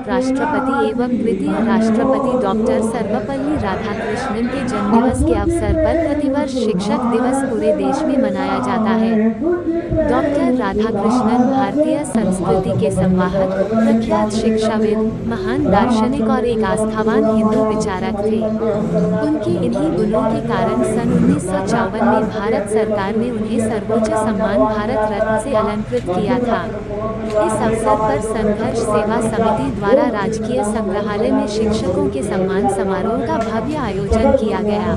राष्ट्रपति एवं द्वितीय राष्ट्रपति डॉक्टर सर्वपल्ली राधाकृष्णन के जन्मदिवस के अवसर पर प्रतिवर्ष शिक्षक दिवस पूरे देश में मनाया जाता है। डॉक्टर राधाकृष्णन भारतीय संस्कृति के संवाहक, प्रख्यात शिक्षाविद, महान दार्शनिक और एक आस्थावान हिंदू विचारक थे। उनके इन्हीं गुणों के कारण सन 1954 में भारत सरकार ने उन्हें सर्वोच्च सम्मान भारत रत्न से अलंकृत किया था। इस अवसर पर संघर्ष सेवा समिति द्वारा राजकीय संग्रहालय में शिक्षकों के सम्मान समारोह का भव्य आयोजन किया गया।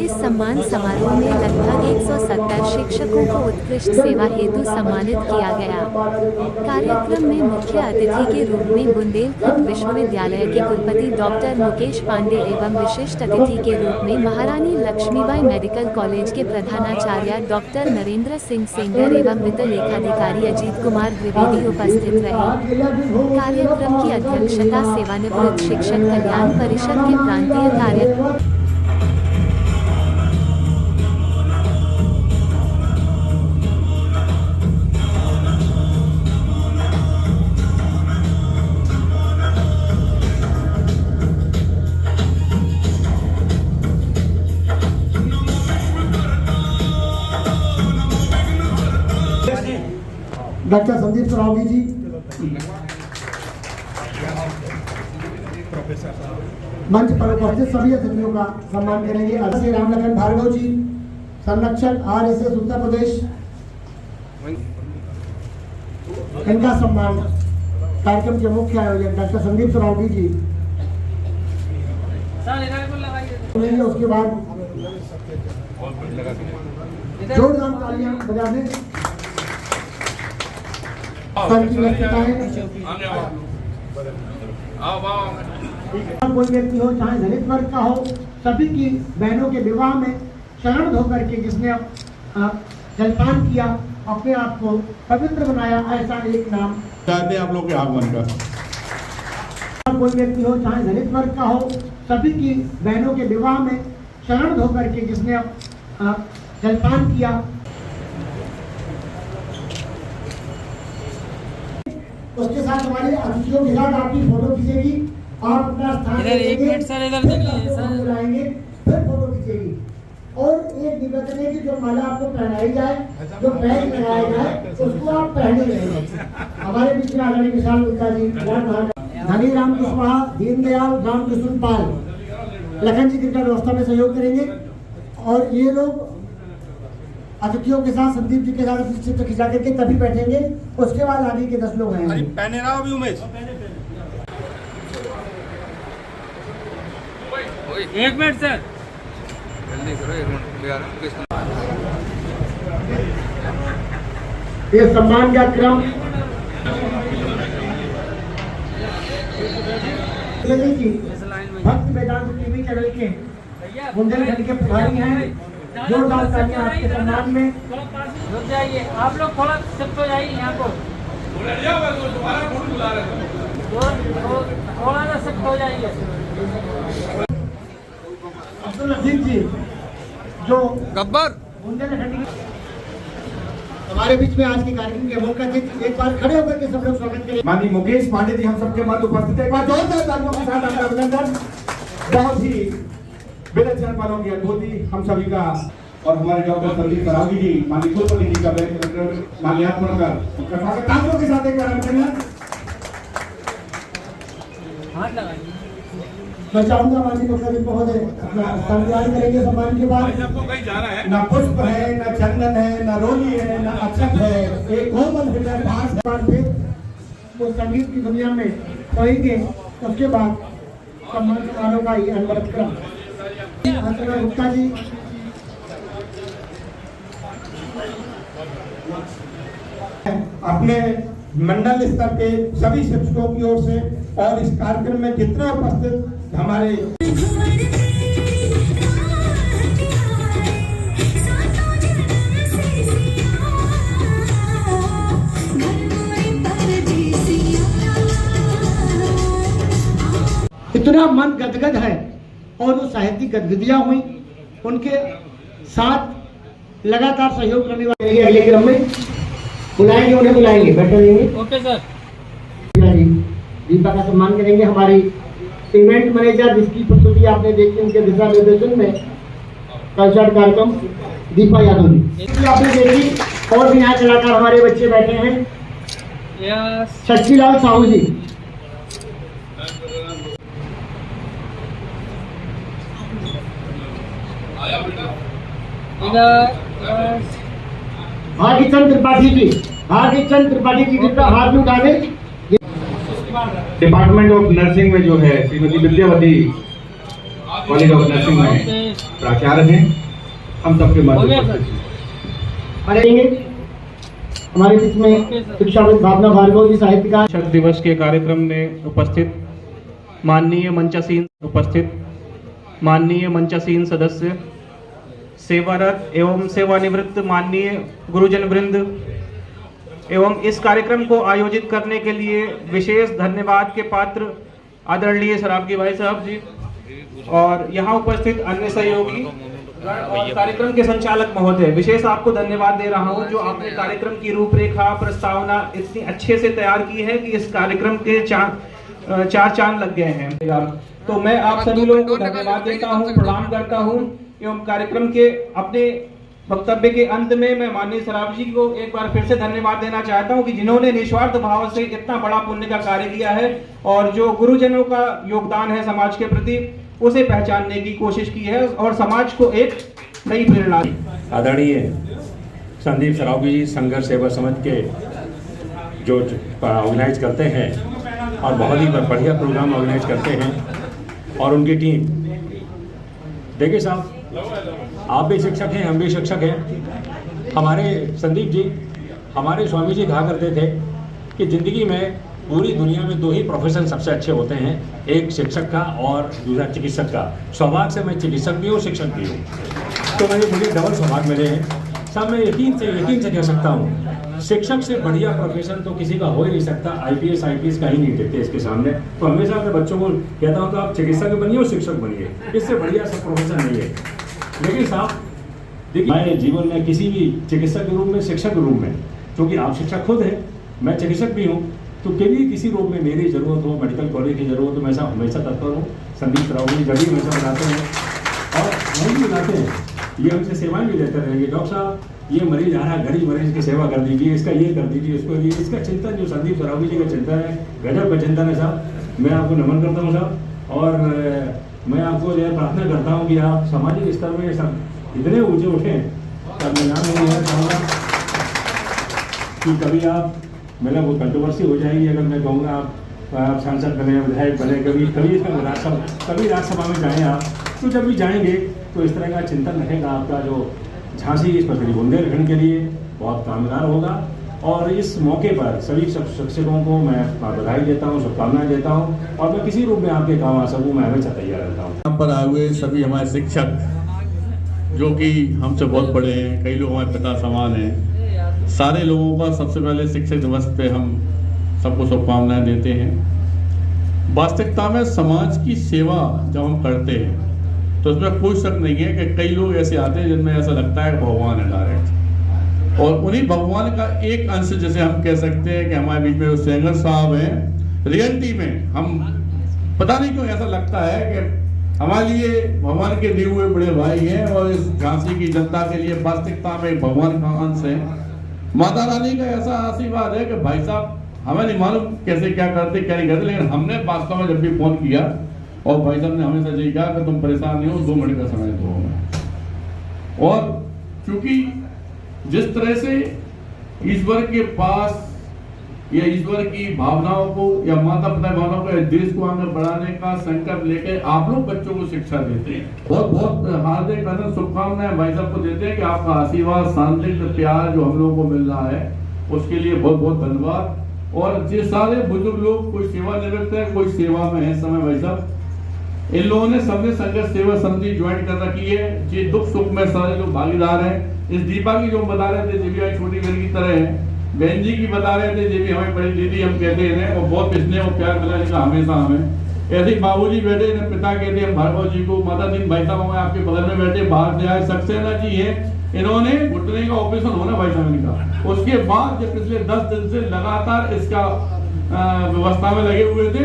इस सम्मान समारोह में लगभग 170 शिक्षकों को उत्कृष्ट सेवा हेतु सम्मानित किया गया। कार्यक्रम में मुख्य अतिथि के रूप में बुंदेलखंड विश्वविद्यालय के कुलपति डॉक्टर मुकेश पांडे एवं विशिष्ट अतिथि के रूप में महारानी लक्ष्मीबाई मेडिकल कॉलेज के प्रधानाचार्य डॉक्टर नरेंद्र सिंह सेंगर एवं वित्त लेखाधिकारी अजीत कुमार द्विवेदी उपस्थित रहे। कार्यक्रम की अध्यक्षता सेवानिवृत्त शिक्षक कल्याण परिषद के प्रांतीय कार्य डॉक्टर संदीप सरावगी जी, मंच पर उपस्थित सभी अतिथियों का सम्मान करेंगे। श्री रामलखन भार्गव जी, संरक्षक RSS उत्तर प्रदेश, इनका सम्मान कार्यक्रम के मुख्य आयोजक डॉक्टर संदीप सरावगी जी। उसके बाद जोरदार तालियां बजा दें। कोई व्यक्ति हो, चाहे दलित वर्ग का हो, सभी की बहनों के विवाह में शरण होकर के जिसने जलपान किया, अपने आप को पवित्र बनाया, ऐसा एक नाम चाहते हैं आप लोग के आगमन का। कोई व्यक्ति हो, चाहे दलित वर्ग का हो, सभी की बहनों के विवाह में शरण होकर के जिसने जलपान किया, उसके साथ हमारे अतिथियों के साथ आपकी फोटो खींचेगी। आप अपना स्थान इधर सर बुलाएंगे, फिर फोटो खींचेगी। और एक निवेदन है कि जो माला आपको पहनाई जाए, जो बैग लगाया जाए, उसको आप पहने रहेंगे। हमारे बीच में आदरणीय विशाल गुप्ता जी, धनी राम कुशवाहा, दीनदयाल रामकृष्ण पाल, लखन जी क्रिकेट व्यवस्था में सहयोग करेंगे। और ये लोग अतिथियों के साथ, संदीप जी के साथ चित्र खिंचा करके तभी बैठेंगे। उसके बाद आगे के 10 लोग आएंगे। पहने रहो अभी उमेश। एक मिनट सर, जल्दी करो, 1 मिनट। ये सम्मान का क्रम भक्त वेदांत टीवी चैनल के बुंदेलखंड के प्रभारी हैं। जोरदार तालियां आपके सम्मान में। रुक जाइए, आप लोग थोड़ा शिफ्ट हो जाइए यहाँ को, थोड़ा सा शिफ्ट हो जाइए। अब्दुल अजीज जी, जो गब्बर बुंदेलखंड हमारे बीच में आज के कार्यक्रम के मुख्य अतिथि, एक बार खड़े होकर के सब लोग स्वागत करें। माननीय मुकेश पांडे जी हम सबके मध्य उपस्थित है। एक बार जोरदार तालियों के साथ आपका अभिनंदन। बहुत ही विलक्षण पलों की अनुभूति हम सभी का। और हमारे डॉक्टर संदीप सरावगी जी, माननीय कुलपति जी का माल्यार्पण कर तालियों के साथ एक बार अभिनंदन। मैं चाहूंगा माननीय मुख्यमंत्री महोदय अपना स्थान ग्रहण करेंगे। सम्मान के बाद न पुष्प है, न चंदन है, न रोली है, न अक्षत है, एक कोमल हृदय भास है। वो संगीत की दुनिया में खोएंगे। उसके बाद सम्मान समारोह का ये अनवरत क्रम। गुप्ता जी, अपने मंडल स्तर के सभी शिक्षकों की ओर से और इस कार्यक्रम में जितने उपस्थित हमारे इतना मन गदगद है। और वो साहित्यिक गतिविधियां हुई, उनके साथ लगातार सहयोग करने वाले अगले क्रम में बुलाएंगे, उन्हें बुलाएंगे, बैठे रहेंगे। Okay sir. दीपा का सम्मान करेंगे। हमारी इवेंट मैनेजर जिसकी प्रस्तुति आपने देखी, उनके दिशा निर्देशन में कंसर्ट कार्यक्रम दीपा यादव जी आपने देखी। और भी यहाँ कलाकार हमारे बच्चे बैठे हैं, शक्तिलाल साहू जी। भाग्यचंद त्रिपाठी जी, भाग्यचंद त्रिपाठी जी कृपया हाथ में उठाने। डिपार्टमेंट ऑफ नर्सिंग में जो है Shrimati Vidyavati college of nursing में प्राचार्य हैं, हम सबके मध्य हमारे बीच में शिक्षाविद भावना भार्गव जी, साहित्यकार। शिक्षक दिवस के कार्यक्रम में उपस्थित माननीय मंचासीन सदस्य, सेवारत एवं सेवानिवृत्त माननीय गुरुजन वृंद एवं इस कार्यक्रम को आयोजित करने के लिए विशेष धन्यवाद के पात्र आदरणीय सरावगी भाई साहब जी और यहाँ उपस्थित अन्य सहयोगी और कार्यक्रम के संचालक महोदय, विशेष आपको धन्यवाद दे रहा हूँ जो आपने कार्यक्रम की रूपरेखा प्रस्तावना इतनी अच्छे से तैयार की है कि इस कार्यक्रम के चार चांद लग गए हैं। तो मैं आप सभी लोगों को धन्यवाद देता हूँ, प्रणाम करता हूँ एवं कार्यक्रम के अपने वक्तव्य के अंत में मैं माननीय सराव जी को एक बार फिर से धन्यवाद देना चाहता हूं कि जिन्होंने निस्वार्थ भाव से इतना बड़ा पुण्य का कार्य किया है और जो गुरुजनों का योगदान है समाज के प्रति उसे पहचानने की कोशिश की है और समाज को एक नई प्रेरणा दी। आदरणीय संदीप सरावगी जी संघर्ष सेवा समिति के जो ऑर्गेनाइज करते हैं और बहुत ही बढ़िया प्रोग्राम ऑर्गेनाइज करते हैं और उनकी टीम। देखिए साहब, आप भी शिक्षक हैं, हम भी शिक्षक हैं। हमारे संदीप जी, हमारे स्वामी जी कहा करते थे कि ज़िंदगी में पूरी दुनिया में दो ही प्रोफेशन सबसे अच्छे होते हैं, एक शिक्षक का और दूसरा चिकित्सक का। सौभाग्य से मैं चिकित्सक भी हूँ, शिक्षक भी हूँ, तो मुझे डबल सौभाग्य मिले हैं। साहब मैं यकीन से कह सकता हूँ, शिक्षक से बढ़िया प्रोफेशन तो किसी का हो ही नहीं सकता। IPS का ही नहीं देते इसके सामने। तो हमेशा अपने बच्चों को कहता हूँ तो आप चिकित्सक बनिए और शिक्षक बनिए, इससे बढ़िया सब प्रोफेशन नहीं है। लेकिन साहब देखिए, मैं जीवन में किसी भी चिकित्सक के रूप में, शिक्षक के रूप में, क्योंकि आप शिक्षक खुद हैं, मैं चिकित्सक भी हूँ, तो कभी किसी रूप में मेरी ज़रूरत हो, मेडिकल कॉलेज की ज़रूरत हो, मैं हमेशा तत्पर हूँ। संदीप सरावगी जब भी हमेशा बताते हैं और वही भी बताते हैं, ये हमसे सेवाएं भी देते रहेंगे। डॉक्टर साहब ये मरीज आ रहा है, गरीब मरीज की सेवा कर दीजिए, इसका ये कर दीजिए, इसको ये, इसका चिंतन जो संदीप सरावगी जी का चिंतन है, गजब का चिंतन है साहब। मैं आपको नमन करता हूँ साहब और मैं आपको जो है प्रार्थना करता हूँ कि आप सामाजिक स्तर में सब इतने ऊंचे उठें तब मैं नाम नहीं चाहूँगा कि कभी आप मतलब वो कंट्रोवर्सी हो जाएगी अगर मैं कहूँगा आप सांसद बने, विधायक बने, कभी राज्यसभा में जाएँ आप, तो जब भी जाएंगे तो इस तरह का चिंतन रहेगा आपका जो झांसी इस पर बुंदेलखंड के लिए बहुत कामगार होगा। और इस मौके पर सभी शिक्षकों को मैं बधाई देता हूँ, शुभकामनाएं देता हूँ और मैं किसी रूप में आपके काम आ सकूँ, मैं हमेशा तैयार रहता हूँ। यहाँ पर आए हुए सभी हमारे शिक्षक जो कि हमसे बहुत बड़े हैं, कई लोग हमारे पिता समान हैं, सारे लोगों का सबसे पहले शिक्षक दिवस पे हम सबको शुभकामनाएं देते हैं। वास्तविकता में समाज की सेवा जब हम करते हैं तो उसमें कोई शक नहीं है कि कई लोग ऐसे आते हैं जिनमें ऐसा लगता है भगवान है डायरेक्ट, और उन्हीं भगवान का एक अंश जैसे हम कह सकते हैं कि हमारे बीच में सेंगर साहब हैं। रियलिटी में हम पता नहीं क्यों ऐसा लगता है कि हमारे लिए भगवान के दिए हुए बड़े भाई हैं और इस झांसी की जनता के लिए वास्तविकता में भगवान का अंश है। माता रानी का ऐसा आशीर्वाद है कि भाई साहब हमें नहीं मालूम कैसे क्या करते क्या नहीं करते, लेकिन हमने वास्तव में जब भी फोन किया और भाई साहब ने हमेशा यही कहा कि तुम परेशान नहीं हो, 2 मिनट का समय दो हमें। और क्योंकि जिस तरह से ईश्वर के पास या ईश्वर की भावनाओं को या माता पिता भावनाओं को देश को आगे बढ़ाने का संकल्प लेकर आप लोग बच्चों को शिक्षा देते हैं, बहुत बहुत हार्दिक शुभकामनाएं भाई साहब को देते हैं कि आपका आशीर्वाद, शांति, प्यार जो हम लोगों को मिल रहा है उसके लिए बहुत बहुत धन्यवाद। और ये सारे बुजुर्ग लोग कोई सेवानिवृत्त है, कोई सेवा में है समय भाई साहब, इन लोगों ने सबने संघर्ष सेवा समिति ज्वाइन कर रखी है। ये दुख सुख में सारे लोग भागीदार हैं। इस दीपा की जो बता रहे थे, देवी छोटी बहन की तरह है, बहन जी की बता रहे थे, देवी हमें बड़ी दीदी हम कहते हैं और बहुत स्नेह और प्यार मिला इनका हमेशा हमें। ऐसे ही बाबूजी बैठे हैं, पिता कहते हैं भार्गव जी को, माता दिन भाई साहब हमें आपके बगल में बैठे बाहर से आए सक्सेना जी है, इन्होंने घुटने का ऑपरेशन होना भाई साहब इनका, उसके बाद जब पिछले 10 दिन से लगातार इसका व्यवस्था में लगे हुए थे।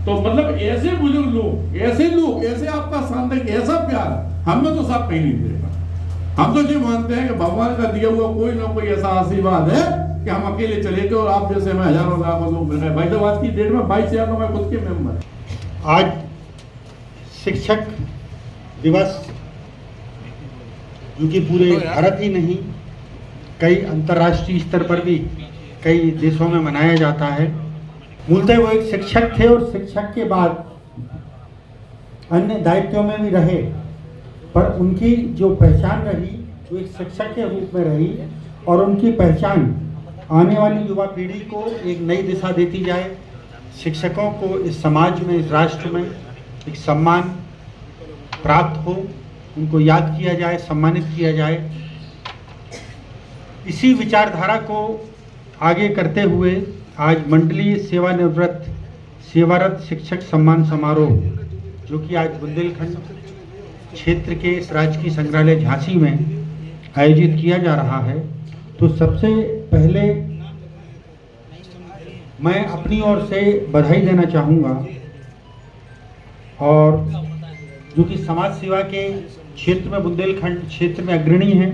तो मतलब ऐसे बुजुर्ग लोग, ऐसे आपका शानदार, ऐसा प्यार हमने तो सब कहीं नहीं देखा। हम तो ये मानते हैं कि भगवान का दिया हुआ कोई ना कोई ऐसा आशीर्वाद है कि हम अकेले चले गए और आप जैसे में हजारों लाखों लोग मिल गए। भाई साहब आज की डेट में 22,000 लोग मैं खुद के मेंबर। आज शिक्षक दिवस जो कि पूरे भारत ही नहीं, कई अंतर्राष्ट्रीय स्तर पर भी कई देशों में मनाया जाता है। मूलतः वो एक शिक्षक थे और शिक्षक के बाद अन्य दायित्वों में भी रहे, पर उनकी जो पहचान रही वो एक शिक्षक के रूप में रही और उनकी पहचान आने वाली युवा पीढ़ी को एक नई दिशा देती जाए। शिक्षकों को इस समाज में, इस राष्ट्र में एक सम्मान प्राप्त हो, उनको याद किया जाए, सम्मानित किया जाए। इसी विचारधारा को आगे करते हुए आज मंडलीय सेवानिवृत्त सेवारत शिक्षक सम्मान समारोह, जो कि आज बुंदेलखंड क्षेत्र के इस राजकीय संग्रहालय झांसी में आयोजित किया जा रहा है। तो सबसे पहले मैं अपनी ओर से बधाई देना चाहूँगा और जो कि समाज सेवा के क्षेत्र में, बुंदेलखंड क्षेत्र में अग्रणी हैं,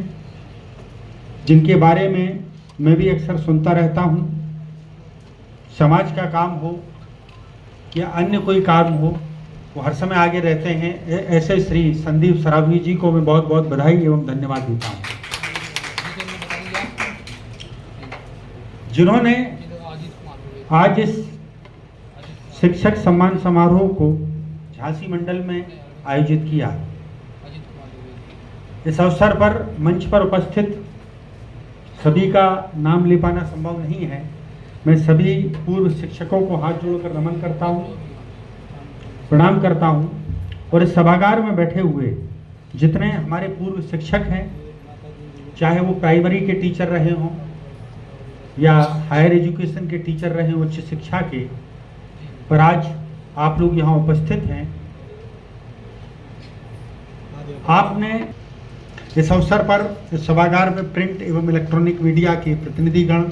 जिनके बारे में मैं भी अक्सर सुनता रहता हूँ। समाज का काम हो या अन्य कोई काम हो, वो हर समय आगे रहते हैं। ऐसे श्री संदीप सरावगी जी को मैं बहुत बहुत बधाई एवं धन्यवाद देता हूँ, जिन्होंने आज इस शिक्षक सम्मान समारोह को झांसी मंडल में आयोजित किया। इस अवसर पर मंच पर उपस्थित सभी का नाम ले पाना संभव नहीं है। मैं सभी पूर्व शिक्षकों को हाथ जोड़कर नमन करता हूँ, प्रणाम करता हूँ। और इस सभागार में बैठे हुए जितने हमारे पूर्व शिक्षक हैं, चाहे वो प्राइमरी के टीचर रहे हों या हायर एजुकेशन के टीचर रहे हों, उच्च शिक्षा के, पर आज आप लोग यहाँ उपस्थित हैं। आपने इस अवसर पर इस सभागार में प्रिंट एवं इलेक्ट्रॉनिक मीडिया के प्रतिनिधिगण,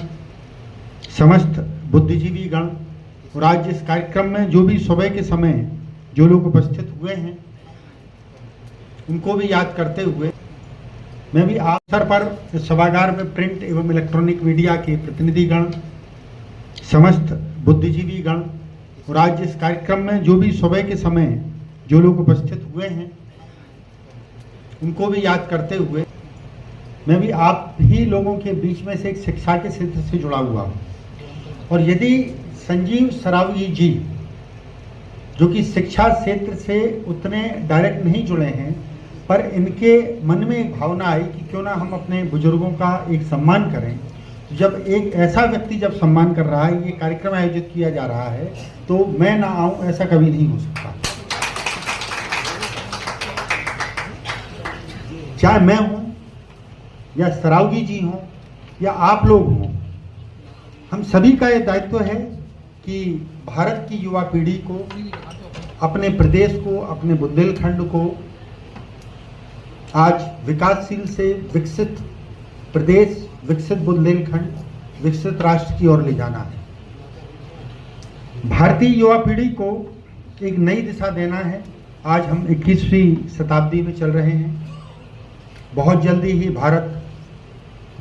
समस्त बुद्धिजीवी गण और आज इस कार्यक्रम में जो भी सुबह के समय जो लोग उपस्थित हुए हैं, उनको भी याद करते हुए मैं भी अवसर पर इस सभागार में प्रिंट एवं इलेक्ट्रॉनिक मीडिया के प्रतिनिधिगण, समस्त बुद्धिजीवी गण और आज इस कार्यक्रम में जो भी सुबह के समय जो लोग उपस्थित हुए हैं, उनको भी याद करते हुए मैं भी आप ही लोगों के बीच में से एक शिक्षा के क्षेत्र से जुड़ा हुआ हूँ। और यदि संजीव सरावगी जी, जो कि शिक्षा क्षेत्र से उतने डायरेक्ट नहीं जुड़े हैं, पर इनके मन में एक भावना आई कि क्यों ना हम अपने बुजुर्गों का एक सम्मान करें। जब एक ऐसा व्यक्ति जब सम्मान कर रहा है, ये कार्यक्रम आयोजित किया जा रहा है, तो मैं ना आऊँ, ऐसा कभी नहीं हो सकता। चाहे मैं हूँ या सरावगी जी हों या आप लोग हों, हम सभी का ये दायित्व है कि भारत की युवा पीढ़ी को, अपने प्रदेश को, अपने बुंदेलखंड को आज विकासशील से विकसित प्रदेश, विकसित बुंदेलखंड, विकसित राष्ट्र की ओर ले जाना है। भारतीय युवा पीढ़ी को एक नई दिशा देना है। आज हम 21वीं शताब्दी में चल रहे हैं। बहुत जल्दी ही भारत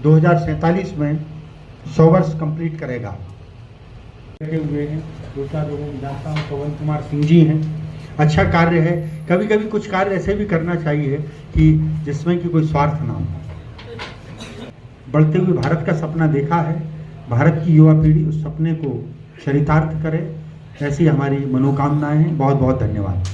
2047 में 100 वर्ष कंप्लीट करेगा। बैठे हुए हैं, 2-4 लोगों को जानता हूँ, पवन कुमार सिंह जी हैं। अच्छा कार्य है। कभी कभी कुछ कार्य ऐसे भी करना चाहिए कि जिसमें कि कोई स्वार्थ ना हो। बढ़ते हुए भारत का सपना देखा है, भारत की युवा पीढ़ी उस सपने को चरितार्थ करे, ऐसी हमारी मनोकामनाएं हैं। बहुत बहुत धन्यवाद।